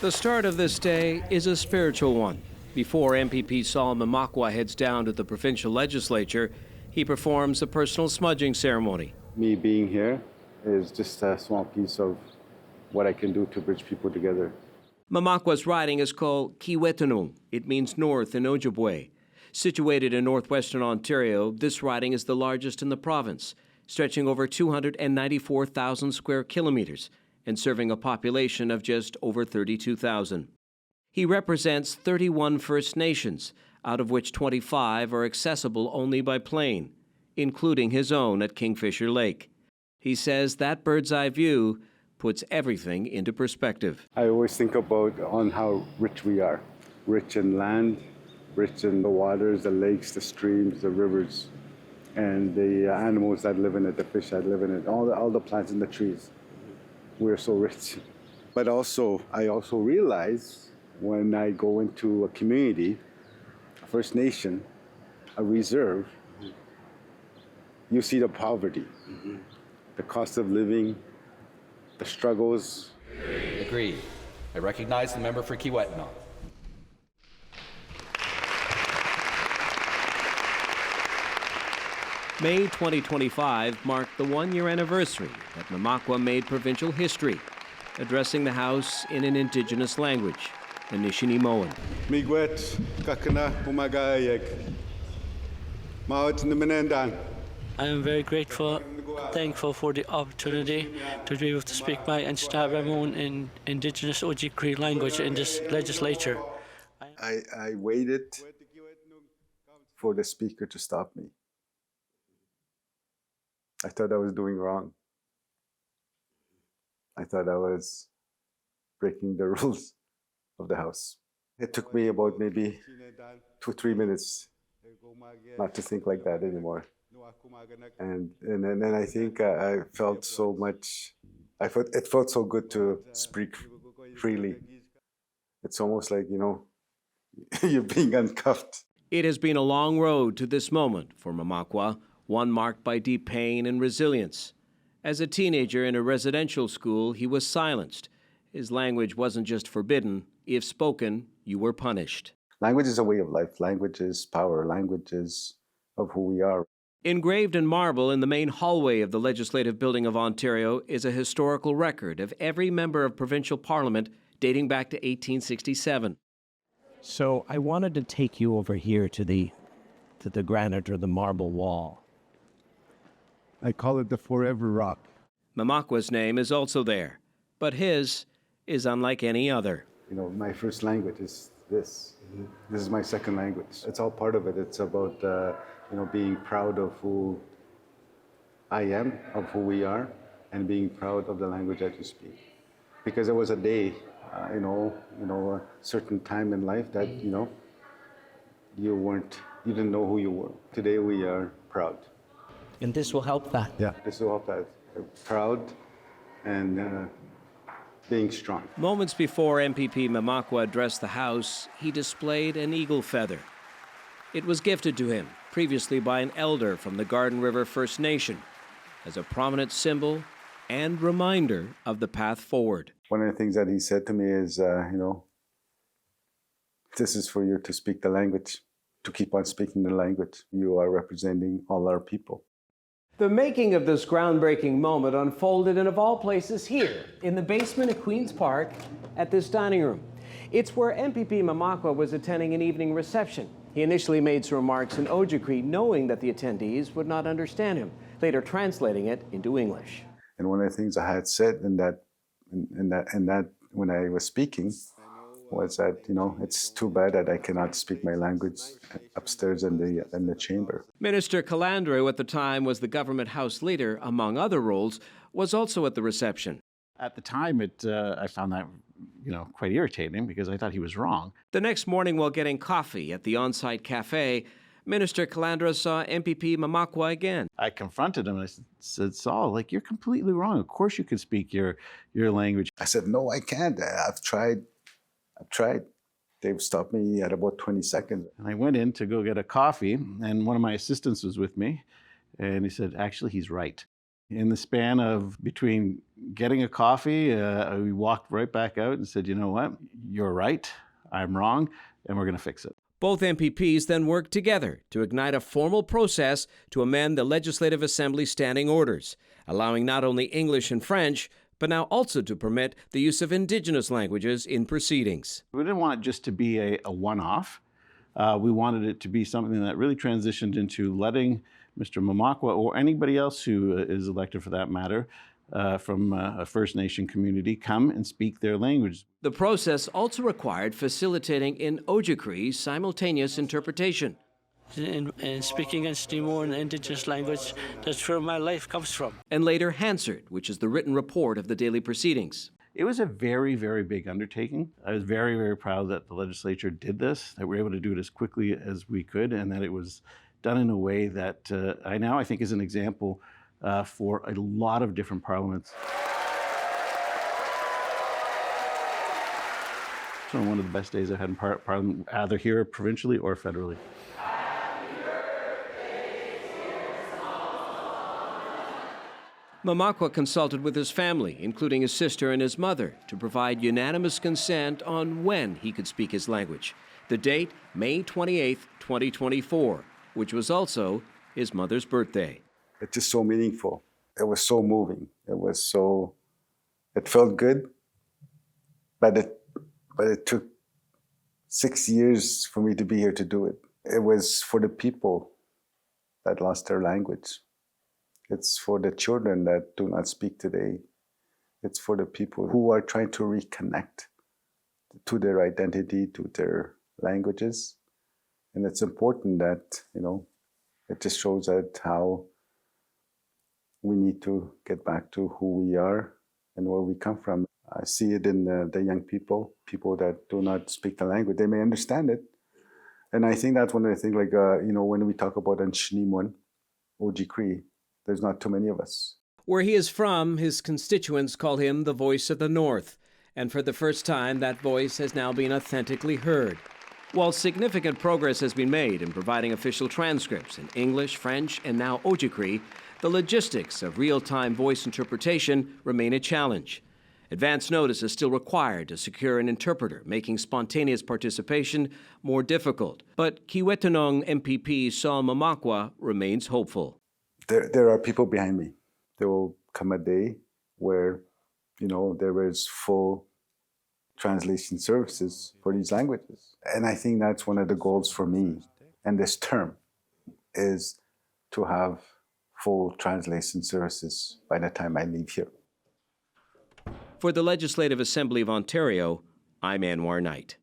The start of this day is a spiritual one. Before MPP Sol Mamakwa heads down to the provincial legislature, he performs a personal smudging ceremony. Me being here is just a small piece of what I can do to bridge people together. Mamakwa's riding is called Kiiwetinoong. It means north in Ojibwe. Situated in northwestern Ontario, this riding is the largest in the province, stretching over 294,000 square kilometers and serving a population of just over 32,000. He represents 31 First Nations, out of which 25 are accessible only by plane, including his own at Kingfisher Lake. He says that bird's-eye view puts everything into perspective. I always think about on how rich we are. Rich in land, rich in the waters, the lakes, the streams, the rivers, and the animals that live in it, the fish that live in it, all the plants and the trees. We're so rich. But I also realize when I go into a community, a First Nation, a reserve, you see the poverty, the cost of living, the struggles. Agreed. I recognize the member for Kiiwetinoong. May 2025 marked the one-year anniversary that Mamakwa made provincial history, addressing the House in an Indigenous language, Anishininiimowin. Miigwet kakana umagayek. Maot nimenendan. I am very grateful, thankful for the opportunity to be able to speak my Anishinaabe in Indigenous Oji-Cree language in this legislature. I waited for the speaker to stop me. I thought I was doing wrong. I thought I was breaking the rules of the House. It took me about maybe 2-3 minutes not to think like that anymore. And then I think I felt so much, it felt so good to speak freely. It's almost like, you're being uncuffed. It has been a long road to this moment for Mamakwa, one marked by deep pain and resilience. As a teenager in a residential school, he was silenced. His language wasn't just forbidden. If spoken, you were punished. Language is a way of life. Language is power. Language is of who we are. Engraved in marble in the main hallway of the Legislative Building of Ontario is a historical record of every member of provincial parliament dating back to 1867. So I wanted to take you over here to the granite or the marble wall. I call it the forever rock. Mamakwa's name is also there, but his is unlike any other. My first language is this. This is my second language. It's all part of it. It's about being proud of who I am, of who we are, and being proud of the language that you speak. Because there was a day, a certain time in life that you didn't know who you were. Today we are proud. And this will help that. Yeah. This will help that. Proud and being strong. Moments before MPP Mamakwa addressed the House, he displayed an eagle feather. It was gifted to him previously by an elder from the Garden River First Nation as a prominent symbol and reminder of the path forward. One of the things that he said to me is, this is for you to speak the language, to keep on speaking the language. You are representing all our people. The making of this groundbreaking moment unfolded in, of all places, here, in the basement of Queen's Park at this dining room. It's where MPP Mamakwa was attending an evening reception. He initially made some remarks in Oji-Cree, knowing that the attendees would not understand him, later translating it into English. And one of the things I had said in that when I was speaking was that, it's too bad that I cannot speak my language upstairs in the chamber. Minister Calandro, at the time was the government House leader, among other roles, was also at the reception. At the time, I found that, quite irritating because I thought he was wrong. The next morning, while getting coffee at the on-site cafe, Minister Calandro saw MPP Mamakwa again. I confronted him and I said, Sol, you're completely wrong. Of course you can speak your language. I said, no, I can't. I've tried. They've stopped me at about 20 seconds. And I went in to go get a coffee, and one of my assistants was with me, and he said, actually, he's right. In the span of between getting a coffee, we walked right back out and said, you know what, you're right, I'm wrong, and we're going to fix it. Both MPPs then worked together to ignite a formal process to amend the Legislative Assembly standing orders, allowing not only English and French, but now also to permit the use of Indigenous languages in proceedings. We didn't want it just to be a one-off. We wanted it to be something that really transitioned into letting Mr. Mamakwa, or anybody else who is elected for that matter, from a First Nation community, come and speak their language. The process also required facilitating in Oji-Cree simultaneous interpretation. In speaking in Timor Indigenous language, that's where my life comes from. And later Hansard, which is the written report of the daily proceedings. It was a very, very big undertaking. I was very, very proud that the legislature did this, that we were able to do it as quickly as we could, and that it was done in a way that I think is an example for a lot of different parliaments. So one of the best days I've had in Parliament, either here provincially or federally. Mamakwa consulted with his family, including his sister and his mother, to provide unanimous consent on when he could speak his language. The date, May 28, 2024, which was also his mother's birthday. It's just so meaningful. It was so moving. It felt good, but it took 6 years for me to be here to do it. It was for the people that lost their language. It's for the children that do not speak today. It's for the people who are trying to reconnect to their identity, to their languages. And it's important that, it just shows that how we need to get back to who we are and where we come from. I see it in the young people that do not speak the language. They may understand it. And I think that's one of the things, when we talk about Anwar Oji-Cree, there's not too many of us. Where he is from, his constituents call him the voice of the North. And for the first time, that voice has now been authentically heard. While significant progress has been made in providing official transcripts in English, French, and now Oji-Cree, the logistics of real-time voice interpretation remain a challenge. Advance notice is still required to secure an interpreter, making spontaneous participation more difficult. But Kiiwetinoong MPP Sol Mamakwa remains hopeful. There are people behind me. There will come a day where, there is full translation services for these languages. And I think that's one of the goals for me and this term is to have full translation services by the time I leave here. For the Legislative Assembly of Ontario, I'm Anwar Knight.